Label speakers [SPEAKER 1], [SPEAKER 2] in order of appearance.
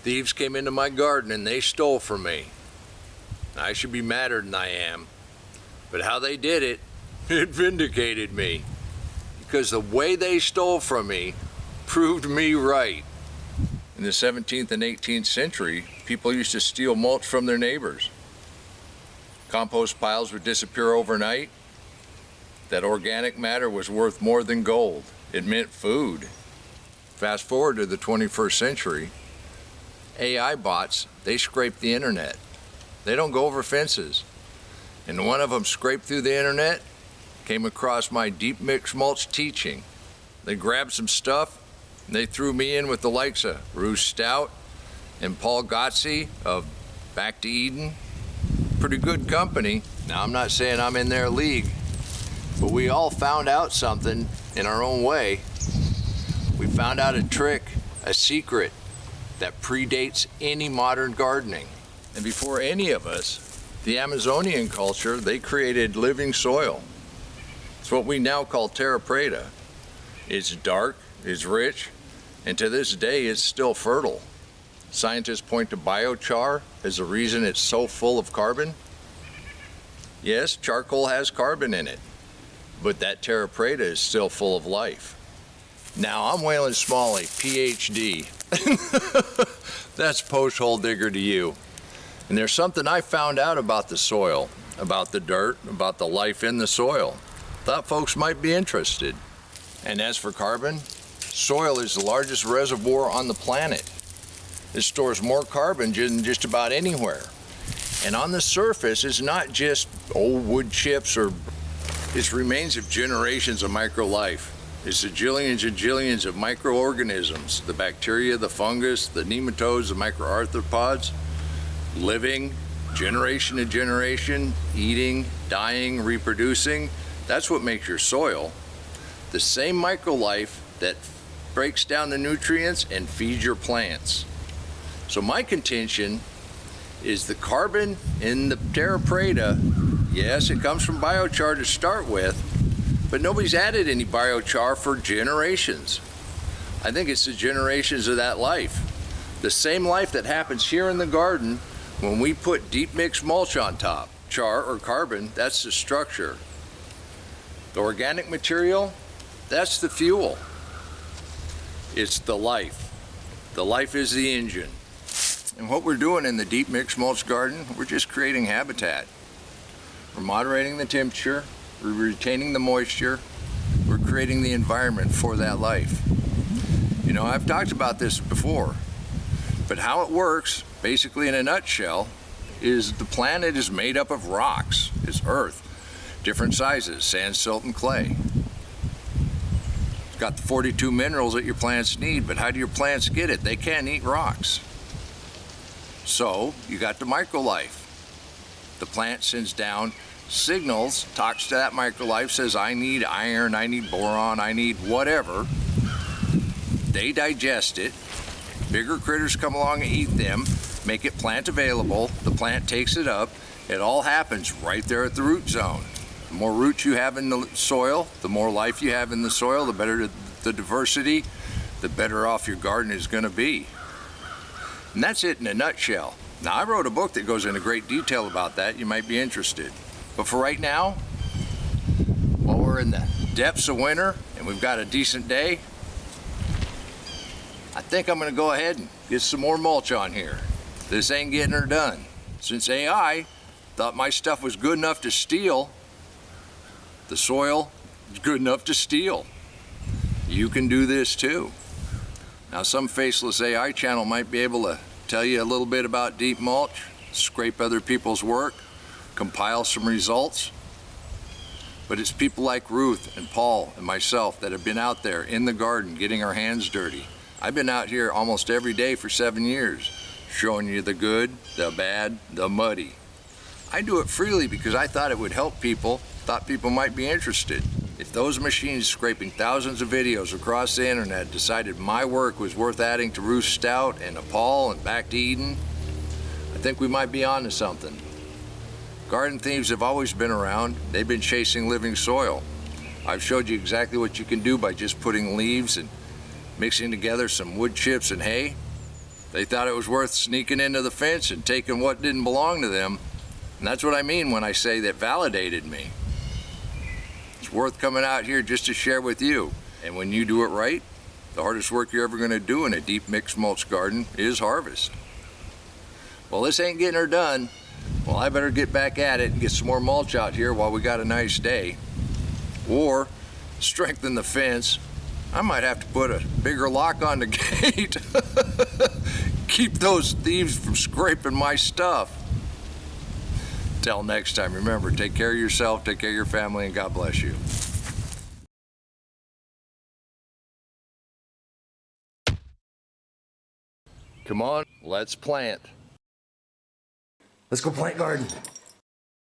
[SPEAKER 1] Thieves came into my garden and they stole from me. I should be madder than I am, but how they did it, it vindicated me. Because the way they stole from me proved me right. In the 17th and 18th century, people used to steal mulch from their neighbors. Compost piles would disappear overnight. That organic matter was worth more than gold. It meant food. Fast forward to the 21st century, AI bots, they scrape the internet. They don't go over fences. And one of them scraped through the internet, came across my deep mix mulch teaching. They grabbed some stuff, and they threw me in with the likes of Bruce Stout and Paul Gotze of Back to Eden. Pretty good company. Now, I'm not saying I'm in their league, but we all found out something in our own way. We found out a trick, a secret that predates any modern gardening. And before any of us, the Amazonian culture, they created living soil. It's what we now call Terra preta. It's dark, it's rich, and to this day it's still fertile. Scientists point to biochar as the reason it's so full of carbon. Yes, charcoal has carbon in it, but that Terra preta is still full of life. Now, I'm Waylon Smalley, PhD. That's post hole digger to you. And there's something I found out about the soil, about the dirt, about the life in the soil. Thought folks might be interested. And as for carbon, soil is the largest reservoir on the planet. It stores more carbon than just about anywhere. And on the surface, it's not just old wood chips or it's remains of generations of microlife. It's the jillions and jillions of microorganisms, the bacteria, the fungus, the nematodes, the microarthropods, living generation to generation, eating, dying, reproducing. That's what makes your soil. The same microlife that breaks down the nutrients and feeds your plants. So my contention is the carbon in the Terra preta, yes, it comes from biochar to start with, but nobody's added any biochar for generations. I think it's the generations of that life. The same life that happens here in the garden when we put deep mix mulch on top. Char or carbon, that's the structure. The organic material, that's the fuel. It's the life. The life is the engine. And what we're doing in the deep mix mulch garden, we're just creating habitat. We're moderating the temperature, we're retaining the moisture, we're creating the environment for that life. You know, I've talked about this before, but how it works, basically in a nutshell, is the planet is made up of rocks. It's earth, different sizes, sand, silt, and clay. It's got the 42 minerals that your plants need, but how do your plants get it? They can't eat rocks. So you got the microlife. The plant sends down signals, talks to that microlife, says, I need iron, I need boron, I need whatever. They digest it. Bigger critters come along and eat them, make it plant available. The plant takes it up. It all happens right there at the root zone. The more roots you have in the soil, the more life you have in the soil, the better the diversity, the better off your garden is going to be. And that's it in a nutshell. Now, I wrote a book that goes into great detail about that. You might be interested. But for right now, while we're in the depths of winter and we've got a decent day, I think I'm going to go ahead and get some more mulch on here. This ain't getting her done. Since AI thought my stuff was good enough to steal, the soil is good enough to steal. You can do this too. Now, some faceless AI channel might be able to tell you a little bit about deep mulch, scrape other people's work, compile some results. But it's people like Ruth and Paul and myself that have been out there in the garden getting our hands dirty. I've been out here almost every day for 7 years, showing you the good, the bad, the muddy. I do it freely because I thought it would help people, thought people might be interested. If those machines scraping thousands of videos across the internet decided my work was worth adding to Ruth Stout and Paul and Back to Eden, I think we might be onto something. Garden thieves have always been around. They've been chasing living soil. I've showed you exactly what you can do by just putting leaves and mixing together some wood chips and hay. They thought it was worth sneaking into the fence and taking what didn't belong to them. And that's what I mean when I say that validated me. It's worth coming out here just to share with you. And when you do it right, the hardest work you're ever gonna do in a deep mixed mulch garden is harvest. Well, this ain't getting her done. Well, I better get back at it and get some more mulch out here while we got a nice day. Or strengthen the fence. I might have to put a bigger lock on the gate. Keep those thieves from scraping my stuff. Till next time, remember, take care of yourself, take care of your family, and God bless you. Come on, let's plant.
[SPEAKER 2] Let's go plant garden.